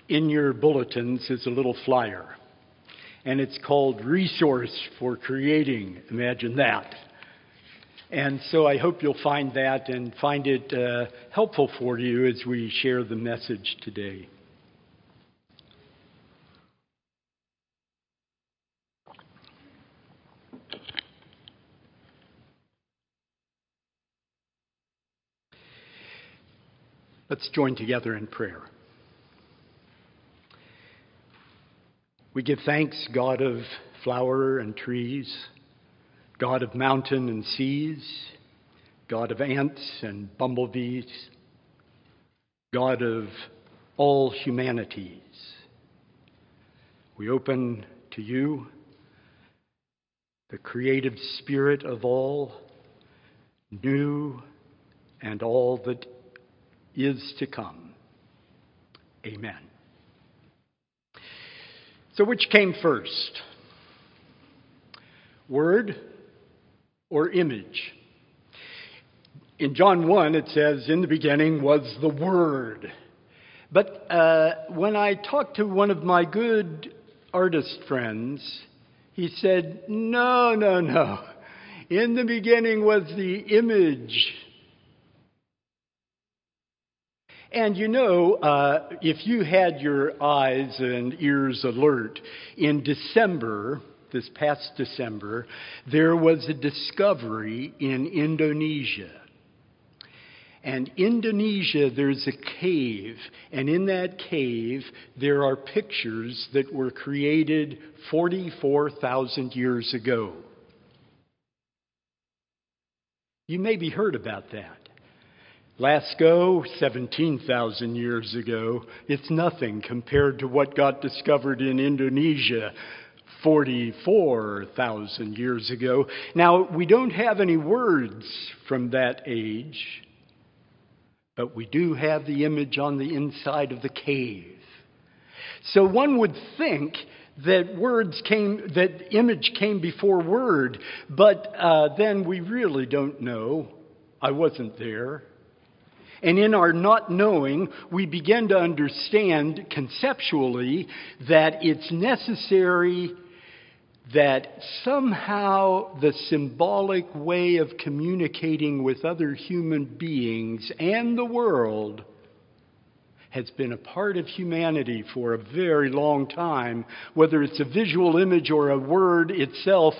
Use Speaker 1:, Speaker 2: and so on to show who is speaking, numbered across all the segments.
Speaker 1: In your bulletins is a little flyer, and it's called Resource for Creating. Imagine that. And so I hope you'll find that and find it helpful for you as we share the message today. Let's join together in prayer. We give thanks, God of flower and trees, God of mountain and seas, God of ants and bumblebees, God of all humanities. We open to you, the creative spirit of all, new and all that is to come. Amen. So which came first? Word or image? In John 1, it says, in the beginning was the Word. But when I talked to one of my good artist friends, he said, no. In the beginning was the image. And you know, if you had your eyes and ears alert, in December, this past December, there was a discovery in Indonesia. And Indonesia, there's a cave, and in that cave, there are pictures that were created 44,000 years ago. You maybe heard about that. Lascaux, 17,000 years ago, it's nothing compared to what got discovered in Indonesia 44,000 years ago. Now, we don't have any words from that age, but we do have the image on the inside of the cave. So one would think that image came before word, but then we really don't know. I wasn't there. And in our not knowing, we begin to understand conceptually that it's necessary that somehow the symbolic way of communicating with other human beings and the world has been a part of humanity for a very long time. Whether it's a visual image or a word itself,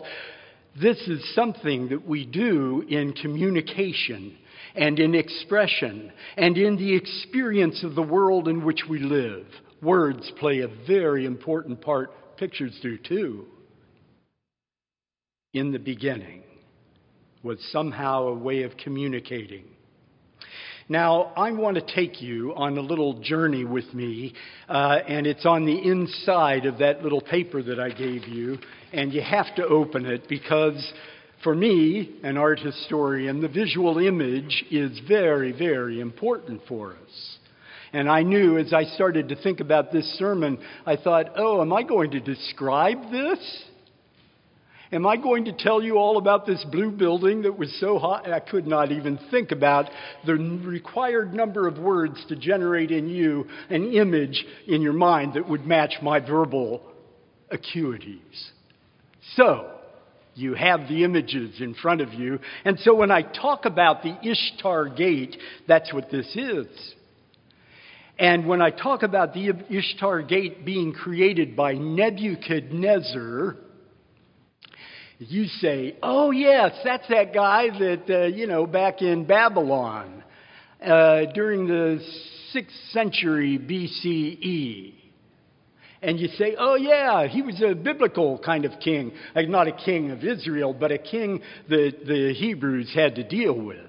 Speaker 1: this is something that we do in communication and in expression, and in the experience of the world in which we live. Words play a very important part. Pictures do too. In the beginning was somehow a way of communicating. Now, I want to take you on a little journey with me, and it's on the inside of that little paper that I gave you, and you have to open it because for me, an art historian, the visual image is very, very important for us. And I knew as I started to think about this sermon, I thought, am I going to describe this? Am I going to tell you all about this blue building that was so hot? I could not even think about the required number of words to generate in you an image in your mind that would match my verbal acuities. So, you have the images in front of you. And so when I talk about the Ishtar Gate, that's what this is. And when I talk about the Ishtar Gate being created by Nebuchadnezzar, you say, oh yes, that's that guy that, back in Babylon during the 6th century BCE. And you say, oh yeah, he was a biblical kind of king. Like not a king of Israel, but a king that the Hebrews had to deal with.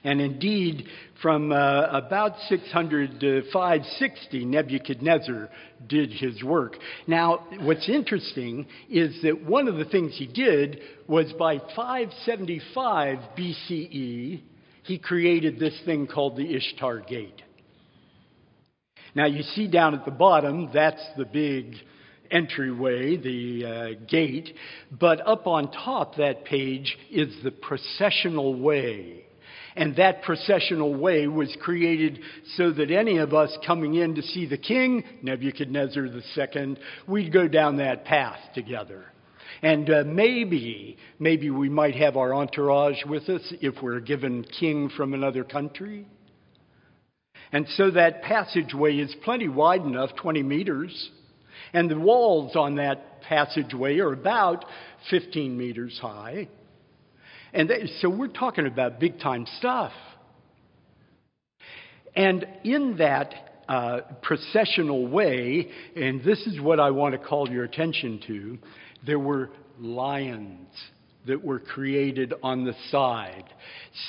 Speaker 1: And indeed, from about 600 to 560, Nebuchadnezzar did his work. Now, what's interesting is that one of the things he did was by 575 BCE, he created this thing called the Ishtar Gate. Now, you see down at the bottom, that's the big entryway, the gate. But up on top that page is the processional way. And that processional way was created so that any of us coming in to see the king, Nebuchadnezzar II, we'd go down that path together. And maybe we might have our entourage with us if we're a given king from another country. And so that passageway is plenty wide enough, 20 meters. And the walls on that passageway are about 15 meters high. And so we're talking about big time stuff. And in that processional way, and this is what I want to call your attention to, there were lions that were created on the side.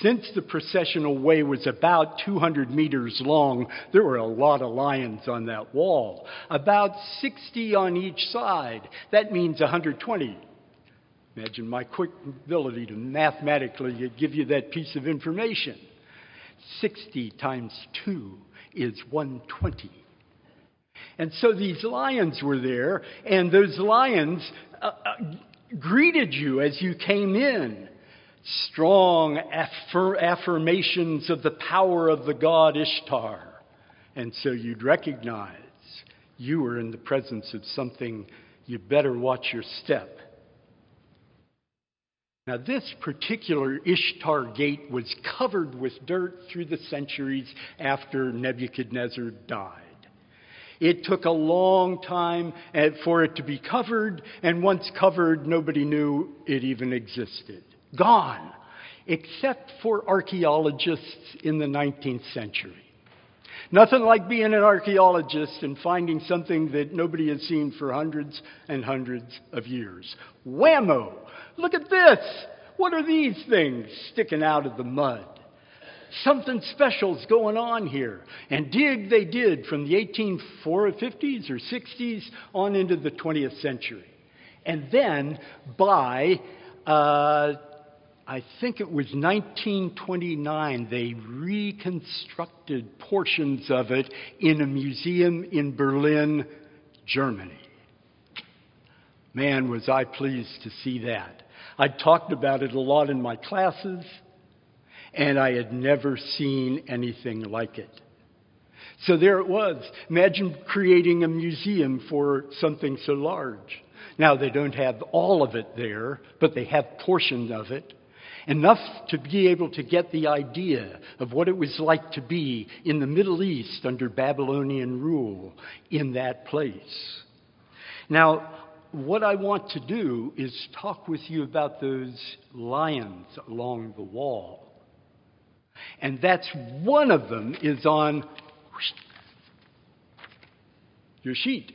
Speaker 1: Since the processional way was about 200 meters long, there were a lot of lions on that wall. About 60 on each side. That means 120. Imagine my quick ability to mathematically give you that piece of information. 60 times 2 is 120. And so these lions were there, and those lions greeted you as you came in. Strong affirmations of the power of the god Ishtar. And so you'd recognize you were in the presence of something. You better watch your step. Now, this particular Ishtar gate was covered with dirt through the centuries after Nebuchadnezzar died. It took a long time for it to be covered, and once covered, nobody knew it even existed. Gone, except for archaeologists in the 19th century. Nothing like being an archaeologist and finding something that nobody has seen for hundreds and hundreds of years. Whammo! Look at this! What are these things sticking out of the mud? Something special's going on here. And dig they did from the 1850s or 60s on into the 20th century. And then by, I think it was 1929, they reconstructed portions of it in a museum in Berlin, Germany. Man, was I pleased to see that. I talked about it a lot in my classes, and I had never seen anything like it. So there it was. Imagine creating a museum for something so large. Now, they don't have all of it there, but they have portions of it. Enough to be able to get the idea of what it was like to be in the Middle East under Babylonian rule in that place. Now, what I want to do is talk with you about those lions along the wall. And that's one of them is on your sheet.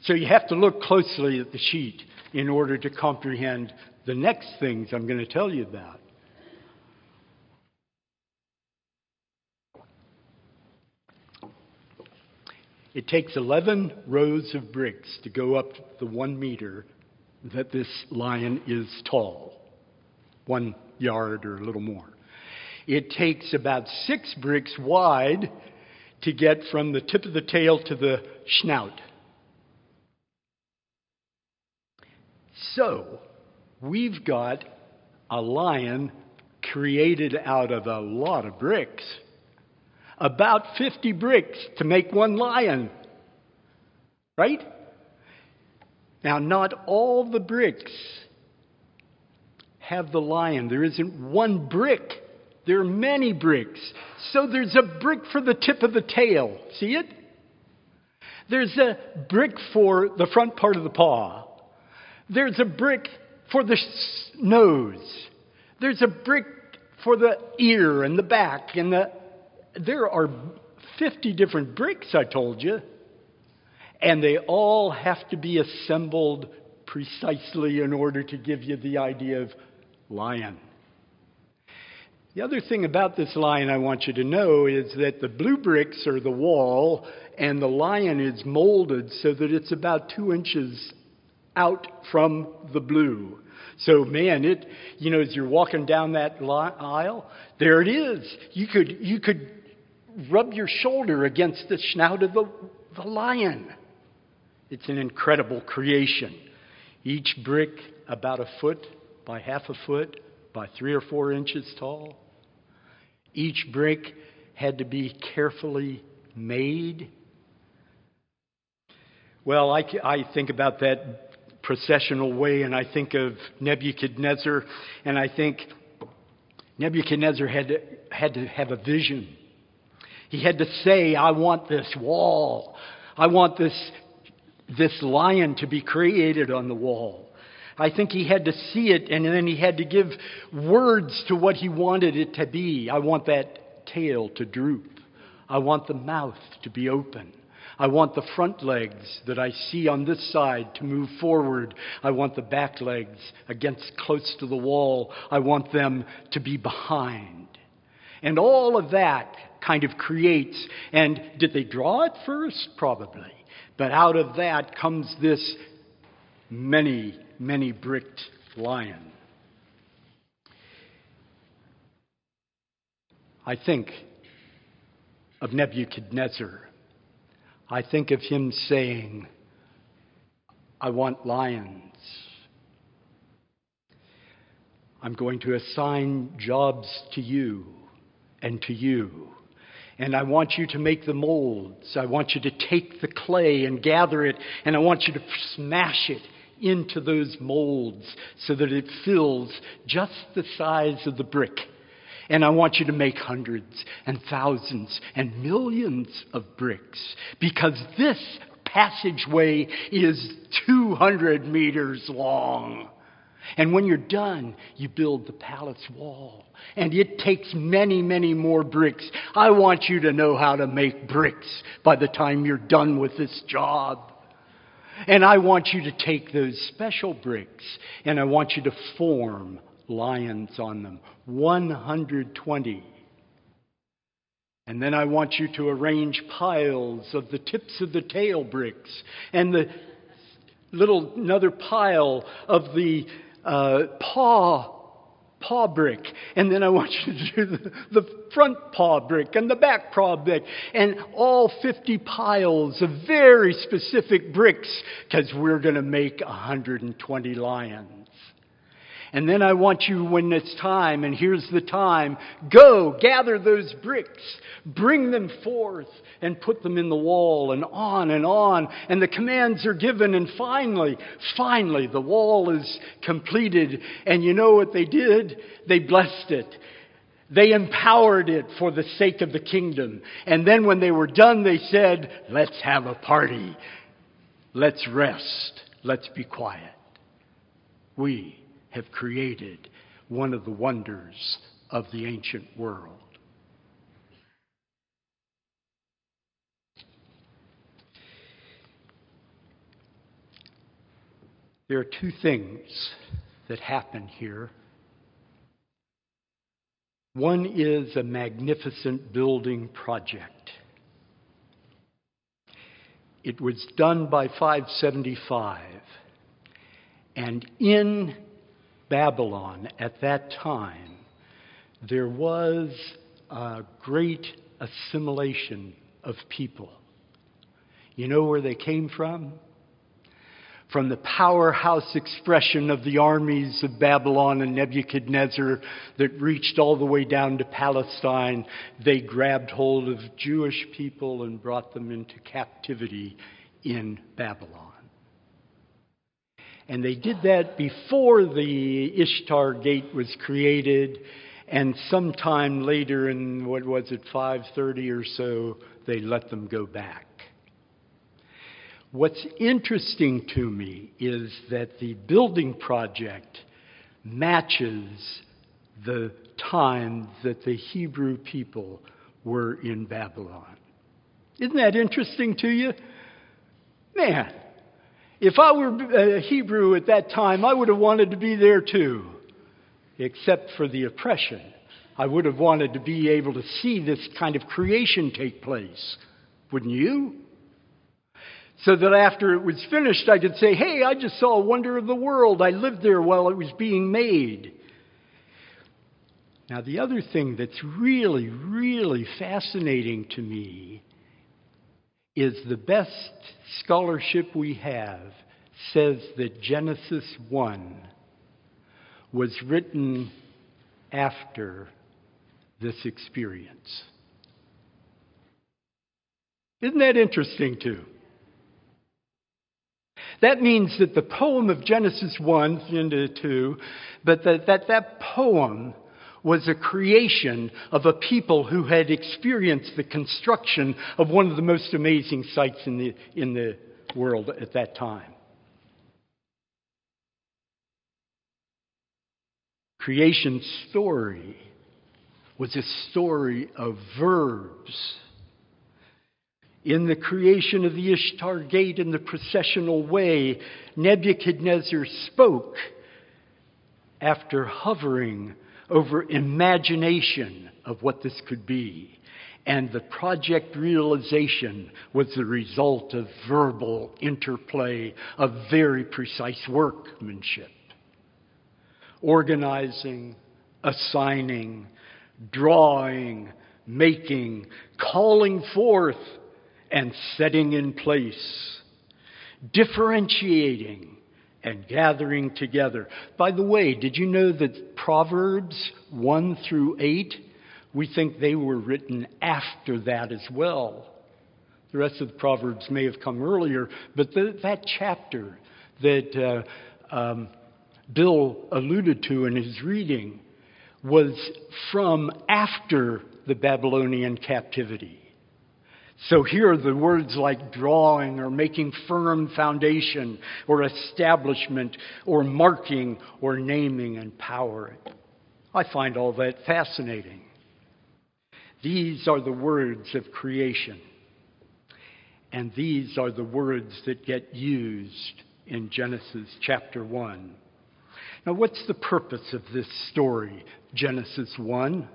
Speaker 1: So you have to look closely at the sheet in order to comprehend the next things I'm going to tell you about. It takes 11 rows of bricks to go up the 1 meter that this lion is tall, 1 yard or a little more. It takes about 6 bricks wide to get from the tip of the tail to the snout. So, we've got a lion created out of a lot of bricks. About 50 bricks to make one lion. Right? Now, not all the bricks have the lion. There isn't one brick. There are many bricks. So there's a brick for the tip of the tail. See it? There's a brick for the front part of the paw. There's a brick for the nose. There's a brick for the ear and the back and there are 50 different bricks, I told you, and they all have to be assembled precisely in order to give you the idea of lion. The other thing about this lion I want you to know is that the blue bricks are the wall, and the lion is molded so that it's about 2 inches out from the blue. So, man, as you're walking down that aisle, there it is. You could rub your shoulder against the snout of the lion. It's an incredible creation. Each brick about 1 foot by 1/2 foot by 3 or 4 inches tall. Each brick had to be carefully made. Well, I think about that processional way, and I think of Nebuchadnezzar, and I think Nebuchadnezzar had to have a vision. He had to say, I want this wall. I want this lion to be created on the wall. I think he had to see it, and then he had to give words to what he wanted it to be. I want that tail to droop. I want the mouth to be open. I want the front legs that I see on this side to move forward. I want the back legs against close to the wall. I want them to be behind. And all of that kind of creates, and did they draw it first? Probably. But out of that comes this many bricked lion. I think of Nebuchadnezzar. I think of him saying, I want lions. I'm going to assign jobs to you and to you. And I want you to make the molds. I want you to take the clay and gather it, and I want you to smash it into those molds so that it fills just the size of the brick. And I want you to make hundreds and thousands and millions of bricks, because this passageway is 200 meters long. And when you're done, you build the palace wall. And it takes many more bricks. I want you to know how to make bricks by the time you're done with this job. And I want you to take those special bricks, and I want you to form lions on them, 120. And then I want you to arrange piles of the tips of the tail bricks, and the another pile of the paw brick. And then I want you to do the front paw brick and the back paw brick, and all 50 piles of very specific bricks, because we're going to make 120 lions. And then I want you, when it's time, and here's the time, go gather those bricks, bring them forth, and put them in the wall, and on and on. And the commands are given, and finally, the wall is completed. And you know what they did? They blessed it. They empowered it for the sake of the kingdom. And then when they were done, they said, let's have a party. Let's rest. Let's be quiet. We have created one of the wonders of the ancient world. There are two things that happen here. One is a magnificent building project. It was done by 575, and in Babylon at that time, there was a great assimilation of people. You know where they came from? From the powerhouse expression of the armies of Babylon and Nebuchadnezzar that reached all the way down to Palestine. They grabbed hold of Jewish people and brought them into captivity in Babylon. And they did that before the Ishtar Gate was created, and sometime later in, 530 or so, they let them go back. What's interesting to me is that the building project matches the time that the Hebrew people were in Babylon. Isn't that interesting to you? Man, if I were a Hebrew at that time, I would have wanted to be there too, except for the oppression. I would have wanted to be able to see this kind of creation take place. Wouldn't you? So that after it was finished, I could say, hey, I just saw a wonder of the world. I lived there while it was being made. Now, the other thing that's really fascinating to me is the best scholarship we have says that Genesis 1 was written after this experience. Isn't that interesting too? That means that the poem of Genesis 1 into 2, but that poem was a creation of a people who had experienced the construction of one of the most amazing sights in the world at that time. Creation's story was a story of verbs. In the creation of the Ishtar Gate in the processional way, Nebuchadnezzar spoke after hovering over imagination of what this could be. And the project realization was the result of verbal interplay of very precise workmanship. Organizing, assigning, drawing, making, calling forth, and setting in place, differentiating and gathering together. By the way, did you know that Proverbs 1 through 8, we think they were written after that as well? The rest of the Proverbs may have come earlier, but that chapter that Bill alluded to in his reading was from after the Babylonian captivity. So here are the words like drawing or making firm foundation or establishment or marking or naming and power. I find all that fascinating. These are the words of creation. And these are the words that get used in Genesis chapter 1. Now, what's the purpose of this story, Genesis 1?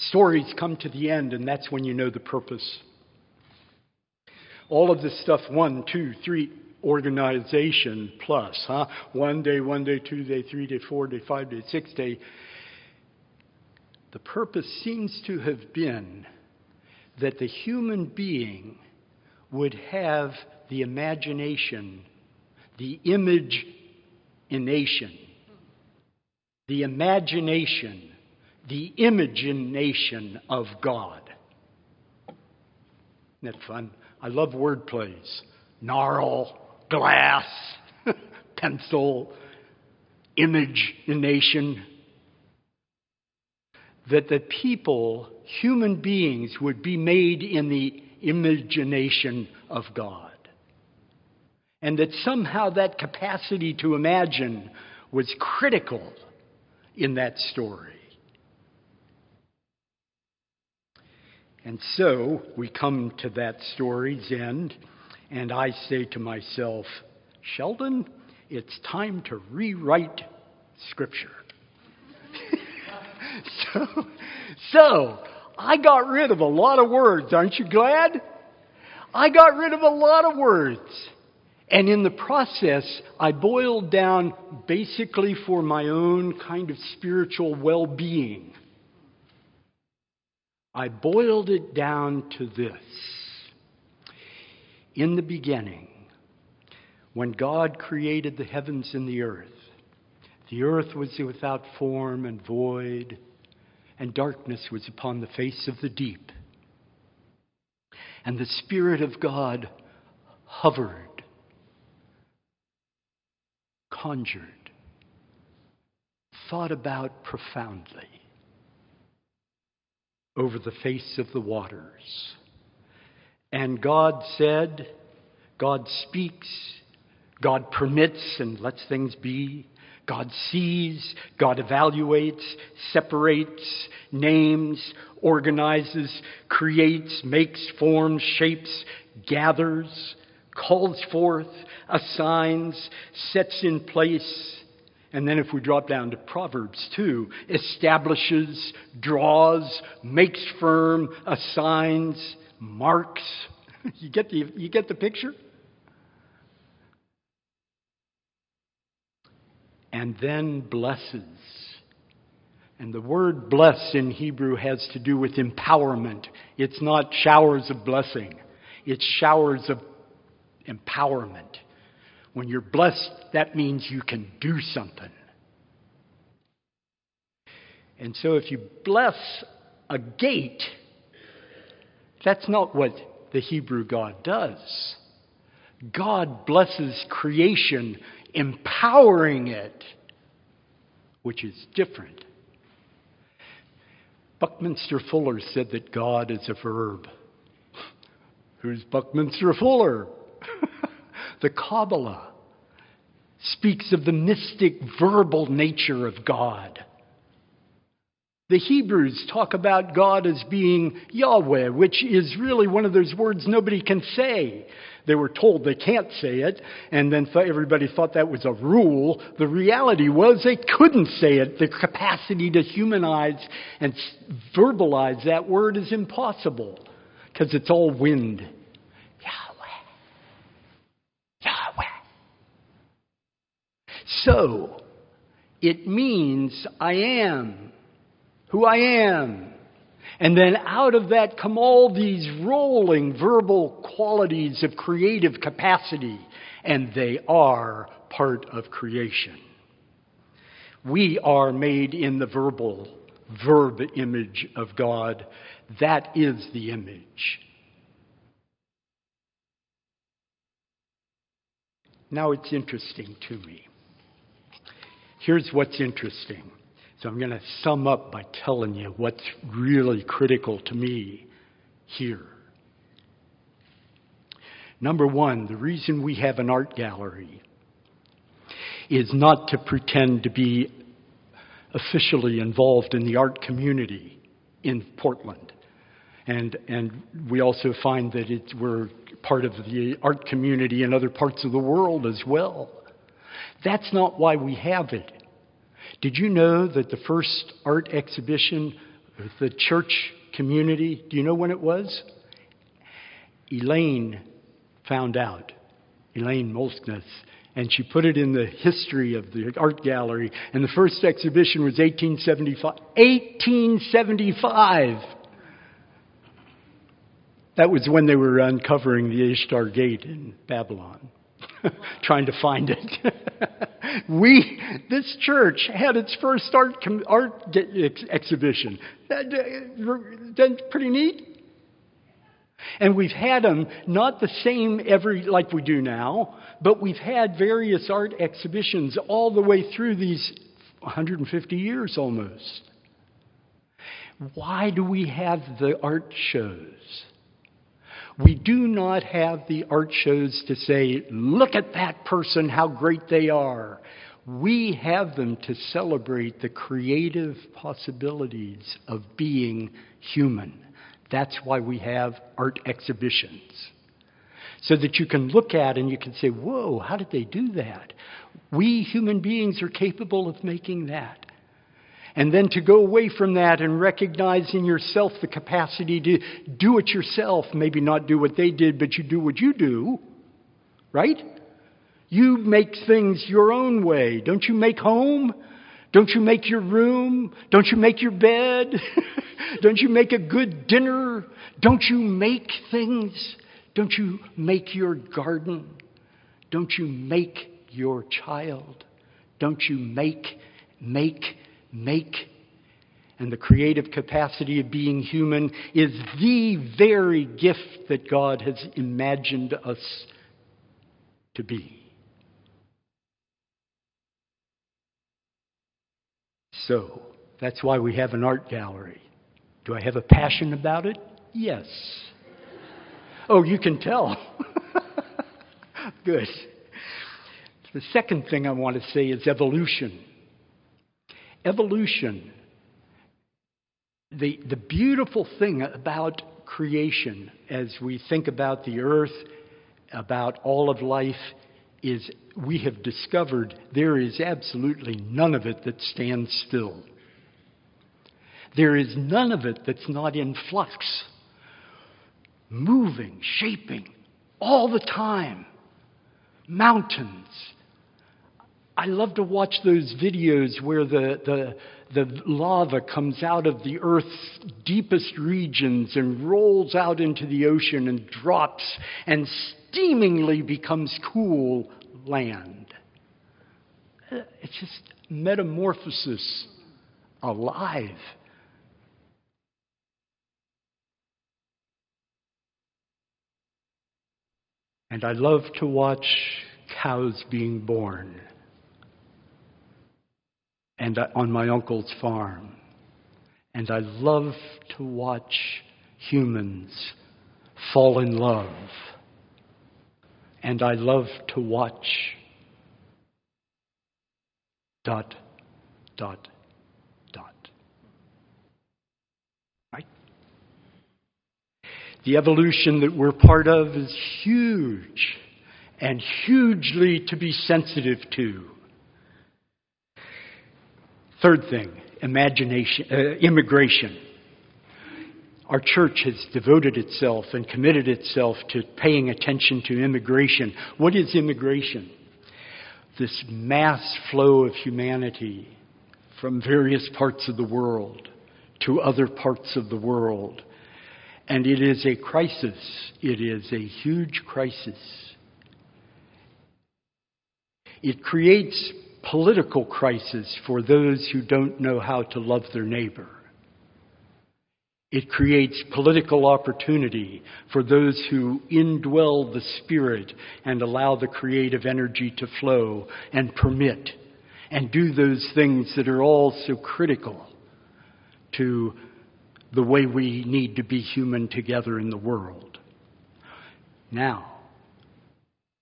Speaker 1: Stories come to the end, and that's when you know the purpose. All of this stuff, 1, 2, 3, organization plus, 1 day, 2 day, 3 day, 4 day, 5 day, 6 day. The purpose seems to have been that the human being would have the imagination, the imagination, the imagination, the imagination of God. Isn't that fun? I love word plays. Gnarl, glass, pencil, imagination. That the people, human beings, would be made in the imagination of God. And that somehow that capacity to imagine was critical in that story. And so we come to that story's end, and I say to myself, Sheldon, it's time to rewrite Scripture. So I got rid of a lot of words. Aren't you glad? I got rid of a lot of words. And in the process, I boiled down basically for my own kind of spiritual well-being. I boiled it down to this. In the beginning, when God created the heavens and the earth was without form and void, and darkness was upon the face of the deep. And the Spirit of God hovered, conjured, thought about profoundly over the face of the waters. And God said, God speaks, God permits and lets things be. God sees, God evaluates, separates, names, organizes, creates, makes, forms, shapes, gathers, calls forth, assigns, sets in place. And then if we drop down to Proverbs 2, establishes, draws, makes firm, assigns, marks. You get the picture? And then blesses. And the word bless in Hebrew has to do with empowerment. It's not showers of blessing. It's showers of empowerment. When you're blessed, that means you can do something. And so if you bless a gate, that's not what the Hebrew God does. God blesses creation, empowering it, which is different. Buckminster Fuller said that God is a verb. Who's Buckminster Fuller? The Kabbalah speaks of the mystic verbal nature of God. The Hebrews talk about God as being Yahweh, which is really one of those words nobody can say. They were told they can't say it, and then everybody thought that was a rule. The reality was they couldn't say it. The capacity to humanize and verbalize that word is impossible, because it's all wind. Yahweh. Yahweh. So, it means I am who I am. And then out of that come all these rolling verbal qualities of creative capacity, and they are part of creation. We are made in the verb image of God. That is the image. Now it's interesting to me. Here's what's interesting. So I'm going to sum up by telling you what's really critical to me here. Number one, the reason we have an art gallery is not to pretend to be officially involved in the art community in Portland. And we also find that we're part of the art community in other parts of the world as well. That's not why we have it. Did you know that the first art exhibition with the church community, do you know when it was? Elaine found out, Elaine Molskness, and she put it in the history of the art gallery, and the first exhibition was 1875. 1875! That was when they were uncovering the Ishtar Gate in Babylon, trying to find it. This church had its first art exhibition. That's pretty neat. And we've had them, not the same like we do now, but we've had various art exhibitions all the way through these 150 years almost. Why do we have the art shows? We do not have the art shows to say, look at that person, how great they are. We have them to celebrate the creative possibilities of being human. That's why we have art exhibitions. So that you can look at and you can say, whoa, how did they do that? We human beings are capable of making that. And then to go away from that and recognize in yourself the capacity to do it yourself. Maybe not do what they did, but you do what you do. Right? You make things your own way. Don't you make home? Don't you make your room? Don't you make your bed? Don't you make a good dinner? Don't you make things? Don't you make your garden? Don't you make your child? Don't you make? And the creative capacity of being human is the very gift that God has imagined us to be. So, that's why we have an art gallery. Do I have a passion about it? Yes. Oh, you can tell. Good. The second thing I want to say is evolution. Evolution. The beautiful thing about creation, as we think about the earth, about all of life, is we have discovered there is absolutely none of it that stands still. There is none of it that's not in flux, moving, shaping, all the time. Mountains. I love to watch those videos where the the lava comes out of the earth's deepest regions and rolls out into the ocean and drops and steamingly becomes cool land. It's just metamorphosis alive. And I love to watch cows being born. And on my uncle's farm. And I love to watch humans fall in love. And I love to watch ... Right? The evolution that we're part of is huge and hugely to be sensitive to. Third thing, immigration. Our church has devoted itself and committed itself to paying attention to immigration. What is immigration? This mass flow of humanity from various parts of the world to other parts of the world. And it is a crisis. It is a huge crisis. It creates political crisis for those who don't know how to love their neighbor. It creates political opportunity for those who indwell the Spirit and allow the creative energy to flow and permit and do those things that are all so critical to the way we need to be human together in the world. Now,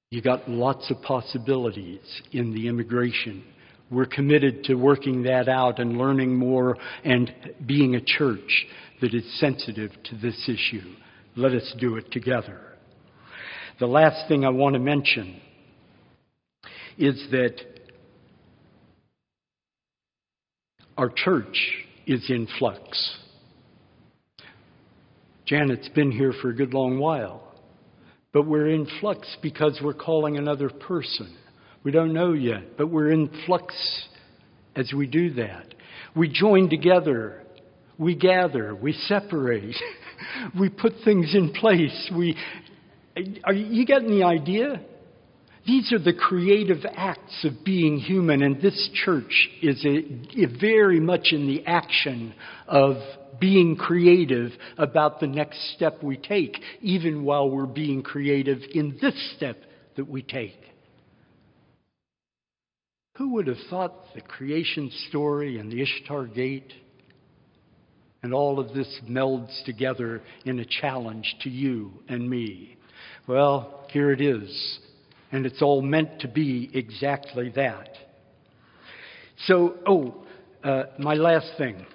Speaker 1: you got lots of possibilities in the immigration. We're committed to working that out and learning more and being a church that is sensitive to this issue. Let us do it together. The last thing I want to mention is that our church is in flux. Janet's been here for a good long while. But we're in flux because we're calling another person. We don't know yet, but we're in flux as we do that. We join together. We gather. We separate. We put things in place. Are you getting the idea? These are the creative acts of being human, and this church is very much in the action of being creative about the next step we take, even while we're being creative in this step that we take. Who would have thought the creation story and the Ishtar Gate and all of this melds together in a challenge to you and me? Well, here it is. And it's all meant to be exactly that. So, my last thing.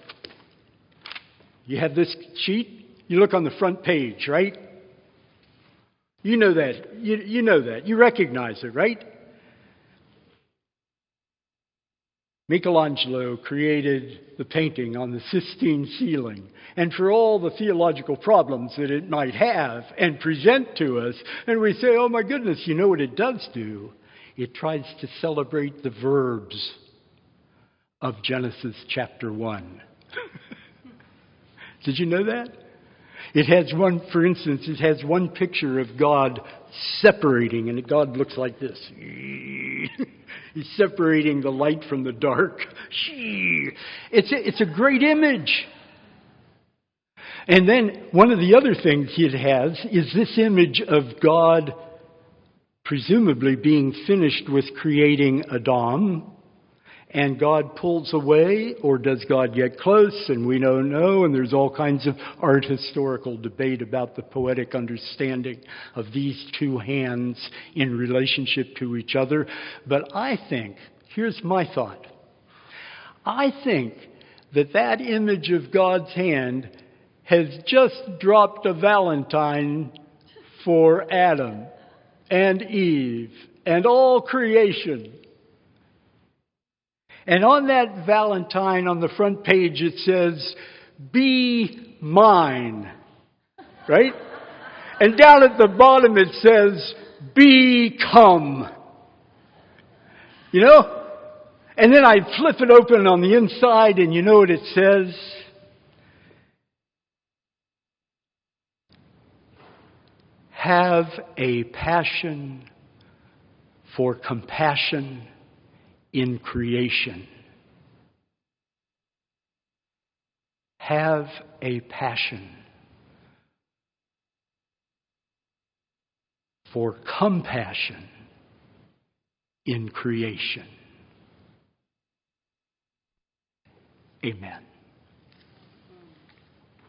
Speaker 1: You have this sheet. You look on the front page, right? You know that. You know that. You recognize it, right? Michelangelo created the painting on the Sistine ceiling. And for all the theological problems that it might have and present to us, and we say, oh my goodness, you know what it does do? It tries to celebrate the verbs of Genesis chapter 1. Did you know that? It has one, for instance, it has one picture of God separating, and God looks like this. He's separating the light from the dark. It's a great image. And then one of the other things it has is this image of God presumably being finished with creating Adam. And God pulls away, or does God get close? And we don't know. And there's all kinds of art historical debate about the poetic understanding of these two hands in relationship to each other. But I think, here's my thought. I think that image of God's hand has just dropped a Valentine for Adam and Eve and all creation. And on that Valentine, on the front page, it says, "Be mine." Right? And down at the bottom it says, "Become." You know? And then I flip it open on the inside, and you know what it says? Have a passion for compassion in creation. Have a passion for compassion in creation. Amen.